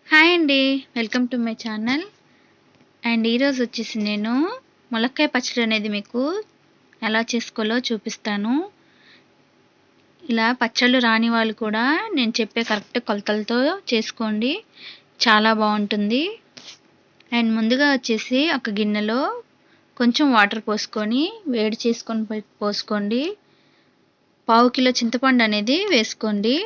Hi అండి. Welcome to my channel. ఈరోజు వచ్చేసి నేను ములక్కాయ పచ్చడి అనేది మీకు ఎలా చేసుకోవాలో చూపిస్తాను. ఇలా పచ్చళ్ళు రాని వాళ్ళు కూడా నేను చెప్పే కరెక్ట్ కొలతలతో చేసుకోండి. చాలా బాగుంటుంది. ముందుగా వచ్చేసి ఒక గిన్నెలో కొంచెం వాటర్ పోసుకొని వేడి చేసుకొని పోసుకోండి. పావు కిలో చింతపండు అనేది వేసుకోండి.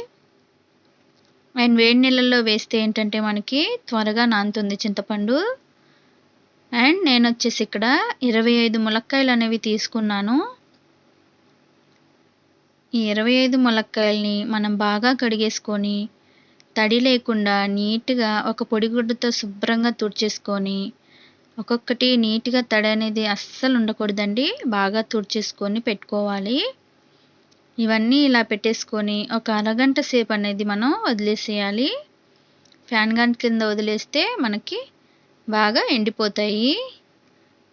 వేడి నీళ్ళల్లో వేస్తే ఏంటంటే మనకి త్వరగా నానుతుంది చింతపండు. నేను వచ్చేసి ఇక్కడ 25 ములక్కాయలు అనేవి తీసుకున్నాను. ఈ 25 ములక్కాయల్ని మనం బాగా కడిగేసుకొని తడి లేకుండా నీట్గా ఒక పొడిగుడ్డతో శుభ్రంగా తుడిచేసుకొని, ఒక్కొక్కటి నీట్గా తడి అనేది అస్సలు ఉండకూడదండి. బాగా తుడిచేసుకొని పెట్టుకోవాలి. ఇవన్నీ ఇలా పెట్టేసుకొని ఒక అరగంట సేపు అనేది మనం వదిలేసేయాలి. ఫ్యాన్ గాలి కింద వదిలేస్తే మనకి బాగా ఎండిపోతాయి.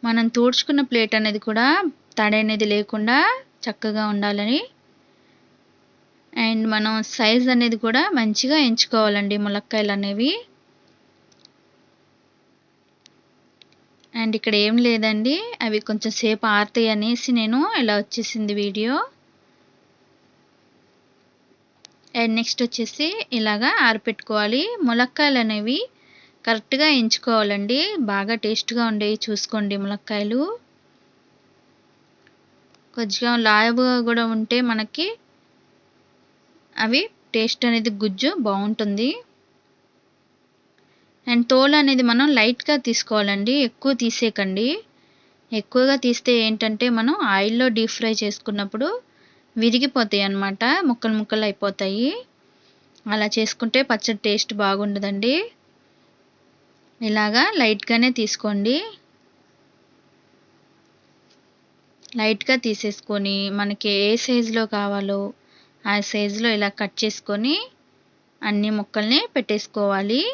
మనం తుడుచుకున్న ప్లేట్ అనేది కూడా తడి అనేది లేకుండా చక్కగా ఉండాలని. మనం సైజ్ అనేది కూడా మంచిగా ఎంచుకోవాలండి ములక్కాయలు అనేవి. ఇక్కడ ఏం లేదండి, అవి కొంచెం సేపు ఆరుతాయి అనేసి నేను ఇలా వచ్చేసింది వీడియో. నెక్స్ట్ వచ్చేసి ఇలాగా ఆరిపెట్టుకోవాలి. ములక్కాయలు అనేవి కరెక్ట్గా ఎంచుకోవాలండి. బాగా టేస్ట్గా ఉండేవి చూసుకోండి ములక్కాయలు. కొంచెం లావుగా కూడా ఉంటే మనకి అవి టేస్ట్ అనేది గుజ్జు బాగుంటుంది. తోలు అనేది మనం లైట్గా తీసుకోవాలండి, ఎక్కువ తీసేయకండి. ఎక్కువగా తీస్తే ఏంటంటే మనం ఆయిల్లో డీప్ ఫ్రై చేసుకున్నప్పుడు విరిగిపోతాయి అన్నమాట, ముక్కలు ముక్కలు అయిపోతాయి. అలా చేసుకుంటే పచ్చడి టేస్ట్ బాగుండదండి. ఇలాగా లైట్గానే తీసుకోండి. లైట్గా తీసేసుకొని మనకి ఏ సైజులో కావాలో ఆ సైజులో ఇలా కట్ చేసుకొని అన్ని ముక్కల్ని పెట్టేసుకోవాలి.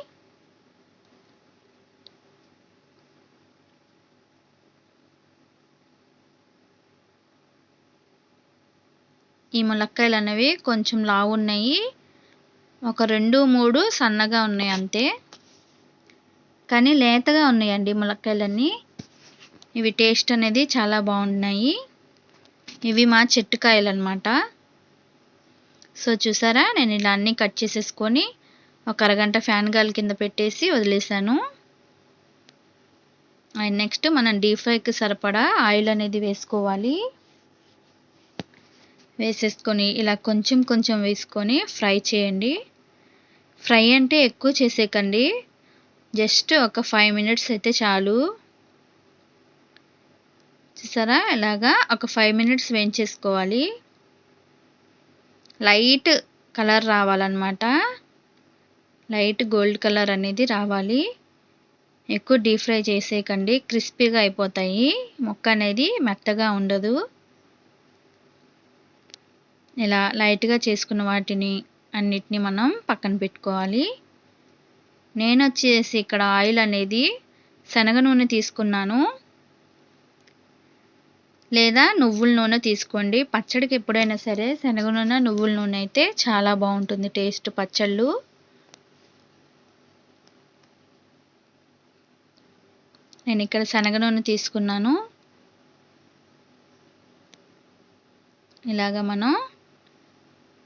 ఈ ములక్కాయలు అనేవి కొంచెం లావు ఉన్నాయి, ఒక 2-3 సన్నగా ఉన్నాయి అంతే. కానీ లేతగా ఉన్నాయండి ములక్కాయలన్నీ. ఇవి టేస్ట్ అనేది చాలా బాగున్నాయి. ఇవి మా చెట్టు కాయలు అన్నమాట. సో చూసారా, నేను ఇలా అన్నీ కట్ చేసేసుకొని ఒక అరగంట ఫ్యాన్ గాలి కింద పెట్టేసి వదిలేసాను. నెక్స్ట్ మనం డీప్ ఫ్రైకి సరిపడా ఆయిల్ అనేది వేసుకోవాలి. వేసేసుకొని ఇలా కొంచెం కొంచెం వేసుకొని ఫ్రై చేయండి. ఫ్రై అంటే ఎక్కువ చేసేయకండి, జస్ట్ ఒక 5 మినిట్స్ అయితే చాలు. చూసారా, ఇలాగా ఒక 5 మినిట్స్ వేయించేసుకోవాలి. లైట్ కలర్ రావాలన్నమాట, లైట్ గోల్డ్ కలర్ అనేది రావాలి. ఎక్కువ డీప్ ఫ్రై చేసేయకండి, క్రిస్పీగా అయిపోతాయి, ముక్క అనేది మెత్తగా ఉండదు. ఇలా లైట్గా చేసుకున్న వాటిని అన్నిటినీ మనం పక్కన పెట్టుకోవాలి. నేను వచ్చేసి ఇక్కడ ఆయిల్ అనేది శనగ నూనె తీసుకున్నాను, లేదా నువ్వుల నూనె తీసుకోండి. పచ్చడికి ఎప్పుడైనా సరే శనగ నూనె నువ్వుల నూనె అయితే చాలా బాగుంటుంది టేస్ట్ పచ్చళ్ళు. నేను ఇక్కడ శనగ నూనె తీసుకున్నాను. ఇలాగా మనం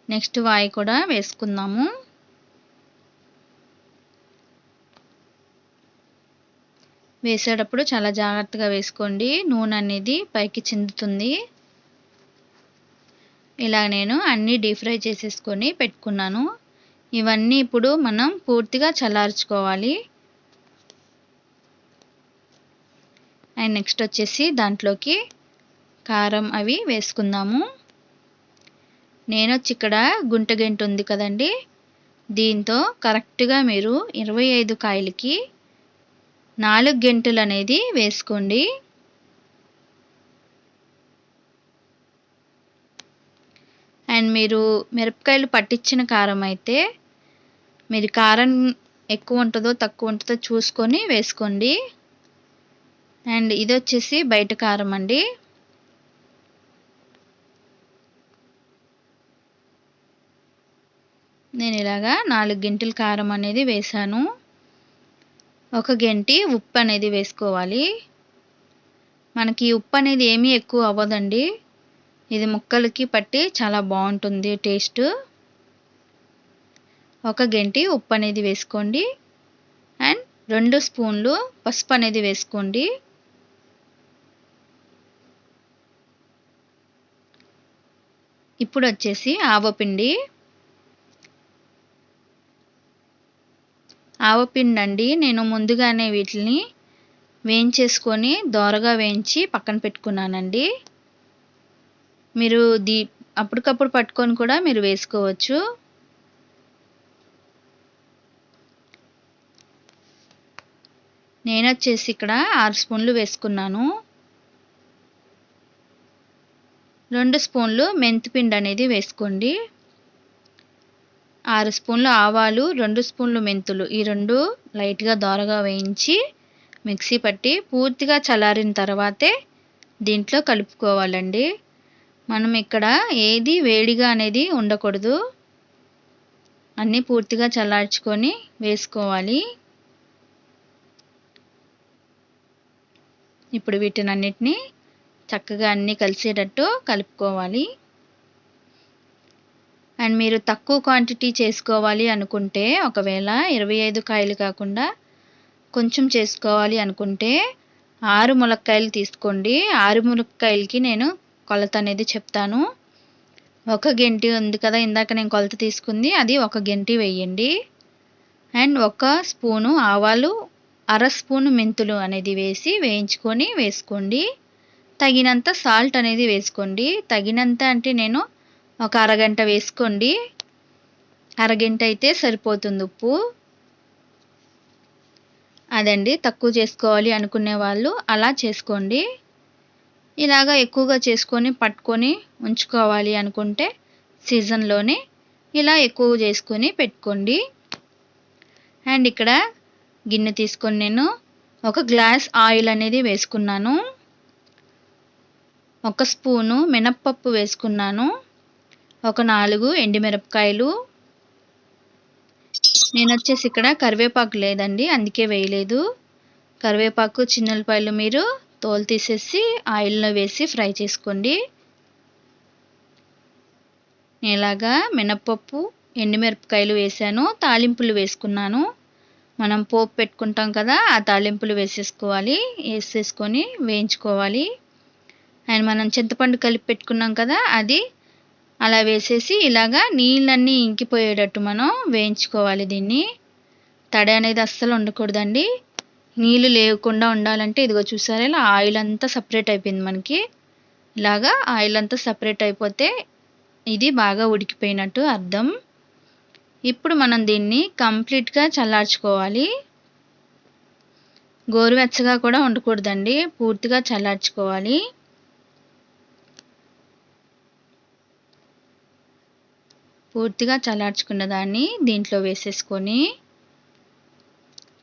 నెక్స్ట్ వాయి కూడా వేసుకుందాము. వేసేటప్పుడు చాలా జాగ్రత్తగా వేసుకోండి, నూనె అనేది పైకి చిందుతుంది. ఇలా నేను అన్నీ డీప్ ఫ్రై చేసేసుకొని పెట్టుకున్నాను. ఇవన్నీ ఇప్పుడు మనం పూర్తిగా చల్లార్చుకోవాలి. నెక్స్ట్ వచ్చేసి దాంట్లోకి కారం అవి వేసుకుందాము. నేను వచ్చి ఇక్కడ గుంట గెంటు ఉంది కదండి, దీంతో కరెక్ట్గా మీరు 25 కాయలకి 4 గెంటులు అనేది వేసుకోండి. మీరు మిరపకాయలు పట్టించిన కారం అయితే మీరు కారం ఎక్కువ ఉంటుందో తక్కువ ఉంటుందో చూసుకొని వేసుకోండి. ఇది వచ్చేసి బయట కారం అండి. నేను ఇలాగా 4 గెంటుల కారం అనేది వేసాను. ఒక గెంటి ఉప్పు అనేది వేసుకోవాలి. మనకి ఉప్పు అనేది ఏమీ ఎక్కువ అవ్వదండి. ఇది ముక్కలకి పట్టి చాలా బాగుంటుంది టేస్ట్. ఒక గెంటి ఉప్పు అనేది వేసుకోండి. అండ్ 2 స్పూన్లు పసుపు అనేది వేసుకోండి. ఇప్పుడు వచ్చేసి ఆవపిండి. ఆవపిండి అండి నేను ముందుగానే వీటిని వేయించేసుకొని దోరగా వేయించి పక్కన పెట్టుకున్నానండి. మీరు అప్పటికప్పుడు పట్టుకొని కూడా మీరు వేసుకోవచ్చు. నేను వచ్చేసి ఇక్కడ 6 స్పూన్లు వేసుకున్నాను. 2 స్పూన్లు మెంతిపిండి అనేది వేసుకోండి. 6 స్పూన్లు ఆవాలు, 2 స్పూన్లు మెంతులు, ఈ 2 లైట్గా దోరగా వేయించి మిక్సీ పట్టి పూర్తిగా చల్లారిన తర్వాతే దీంట్లో కలుపుకోవాలండి. మనం ఇక్కడ ఏది వేడిగా అనేది ఉండకూడదు. అన్నీ పూర్తిగా చల్లార్చుకొని వేసుకోవాలి. ఇప్పుడు వీటినన్నిటిని చక్కగా అన్నీ కలిసేటట్టు కలుపుకోవాలి. అండ్ మీరు తక్కువ క్వాంటిటీ చేసుకోవాలి అనుకుంటే, ఒకవేళ 25 కాయలు కాకుండా కొంచెం చేసుకోవాలి అనుకుంటే 6 ములక్కాయలు తీసుకోండి. 6 ములక్కాయలకి నేను కొలత అనేది చెప్తాను. ఒక గెంటి ఉంది కదా ఇందాక నేను కొలత తీసుకుంది, అది ఒక గెంటి వేయండి. అండ్ 1 స్పూను ఆవాలు, అర స్పూను మెంతులు అనేది వేసి వేయించుకొని వేసుకోండి. తగినంత సాల్ట్ అనేది వేసుకోండి. తగినంత అంటే నేను ఒక అరగంట వేసుకోండి. అరగంట అయితే సరిపోతుంది ఉప్పు. అదండి తక్కువ చేసుకోవాలి అనుకునే వాళ్ళు అలా చేసుకోండి. ఇలాగా ఎక్కువగా చేసుకొని పట్టుకొని ఉంచుకోవాలి అనుకుంటే సీజన్లోనే ఇలా ఎక్కువ చేసుకొని పెట్టుకోండి. అండ్ ఇక్కడ గిన్నె తీసుకొని నేను 1 గ్లాస్ ఆయిల్ అనేది వేసుకున్నాను. 1 స్పూను మినప్పప్పు వేసుకున్నాను. ఒక 4 ఎండుమిరపకాయలు. నేను వచ్చేసి ఇక్కడ కరివేపాకు లేదండి, అందుకే వేయలేదు. కరివేపాకు, చిన్నులపాయలు మీరు తోలు తీసేసి ఆయిల్లో వేసి ఫ్రై చేసుకోండి. ఇలాగా మినప్పప్పు, ఎండుమిరపకాయలు వేసాను. తాలింపులు వేసుకున్నాను. మనం పోపు పెట్టుకుంటాం కదా, ఆ తాలింపులు వేసేసుకొని వేయించుకోవాలి. అండ్ మనం చింతపండు కలిపి పెట్టుకున్నాం కదా, అది అలా వేసేసి ఇలాగా నీళ్ళన్నీ ఇంకిపోయేటట్టు మనం వేయించుకోవాలి. దీన్ని తడి అనేది అస్సలు ఉండకూడదండి. నీళ్ళు లేకుండా ఉండాలంటే ఇదిగో చూసారా, ఇలా ఆయిల్ అంతా సపరేట్ అయిపోయింది మనకి. ఇలాగా ఆయిల్ అంతా సపరేట్ అయిపోతే ఇది బాగా ఉడికిపోయినట్టు అర్థం. ఇప్పుడు మనం దీన్ని కంప్లీట్గా చల్లార్చుకోవాలి. గోరువెచ్చగా కూడా ఉండకూడదండి, పూర్తిగా చల్లార్చుకోవాలి. పూర్తిగా చల్లార్చుకున్న దాన్ని దీంట్లో వేసేసుకొని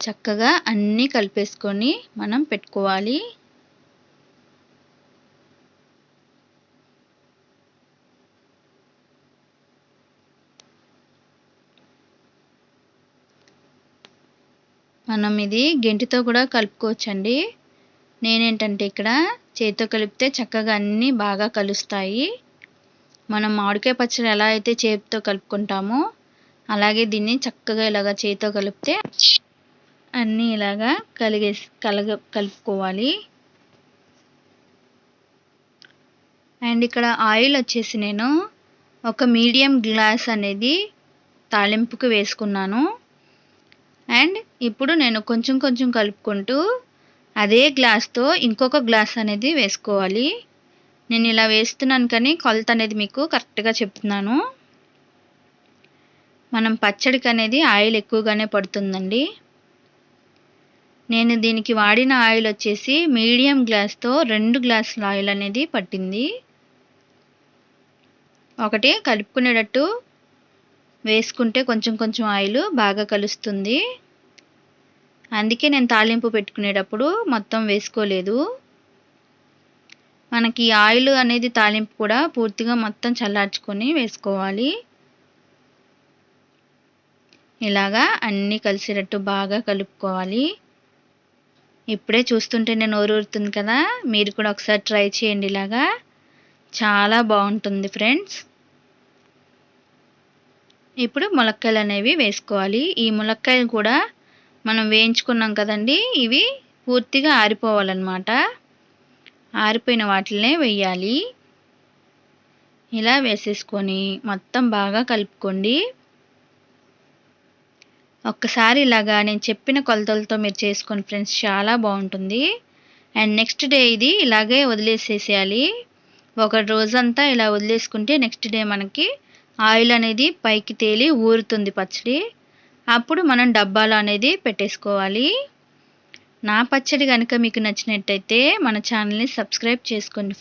చక్కగా అన్నీ కలిపేసుకొని మనం పెట్టుకోవాలి. మనం ఇది గెంటితో కూడా కలుపుకోవచ్చండి. నేనేంటంటే ఇక్కడ చేతితో కలిపితే చక్కగా అన్నీ బాగా కలుస్తాయి. మనం మామిడికాయ పచ్చడి ఎలా అయితే చేతితో కలుపుకుంటామో అలాగే దీన్ని చక్కగా ఇలాగ చేతితో కలిపితే అన్నీ ఇలాగా కలుపుకోవాలి. అండ్ ఇక్కడ ఆయిల్ వచ్చేసి నేను ఒక మీడియం గ్లాస్ అనేది తాలింపుకు వేసుకున్నాను. అండ్ ఇప్పుడు నేను కొంచెం కొంచెం కలుపుకుంటూ అదే గ్లాస్తో ఇంకొక గ్లాస్ అనేది వేసుకోవాలి. నేను ఇలా వేస్తున్నాను కానీ కొలత అనేది మీకు కరెక్ట్గా చెప్తున్నాను. మనం పచ్చడికి అనేది ఆయిల్ ఎక్కువగానే పడుతుందండి. నేను దీనికి వాడిన ఆయిల్ వచ్చేసి మీడియం గ్లాస్తో 2 గ్లాసుల ఆయిల్ అనేది పట్టింది. ఒకటి కలుపుకునేటట్టు వేసుకుంటే కొంచెం కొంచెం ఆయిల్ బాగా కలుస్తుంది. అందుకే నేను తాలింపు పెట్టుకునేటప్పుడు మొత్తం వేసుకోలేదు. మనకి ఆయిల్ అనేది తాలింపు కూడా పూర్తిగా మొత్తం చల్లార్చుకొని వేసుకోవాలి. ఇలాగా అన్నీ కలిసేటట్టు బాగా కలుపుకోవాలి. ఇప్పుడే చూస్తుంటేనే నోరూరుతుంది కదా, మీరు కూడా ఒకసారి ట్రై చేయండి ఇలాగా. చాలా బాగుంటుంది ఫ్రెండ్స్. ఇప్పుడు ములక్కాయలు అనేవి వేసుకోవాలి. ఈ ములక్కాయలు కూడా మనం వేయించుకున్నాం కదండి, ఇవి పూర్తిగా ఆరిపోవాలన్నమాట. ఆరిపోయిన వాటిల్నే వేయాలి. ఇలా వేసేసుకొని మొత్తం బాగా కలుపుకోండి. ఒక్కసారి ఇలాగా నేను చెప్పిన కొలతలతో మీరు చేసుకోండి ఫ్రెండ్స్, చాలా బాగుంటుంది. అండ్ నెక్స్ట్ డే ఇది ఇలాగే వదిలేసేసేయాలి. ఒక రోజంతా ఇలా వదిలేసుకుంటే నెక్స్ట్ డే మనకి ఆయిల్ అనేది పైకి తేలి ఊరుతుంది పచ్చడి. అప్పుడు మనం డబ్బాలో అనేది పెట్టేసుకోవాలి. నా పచ్చడి కనుక మీకు నచ్చినట్టయితే మన ఛానల్ని సబ్స్క్రైబ్ చేసుకోండి.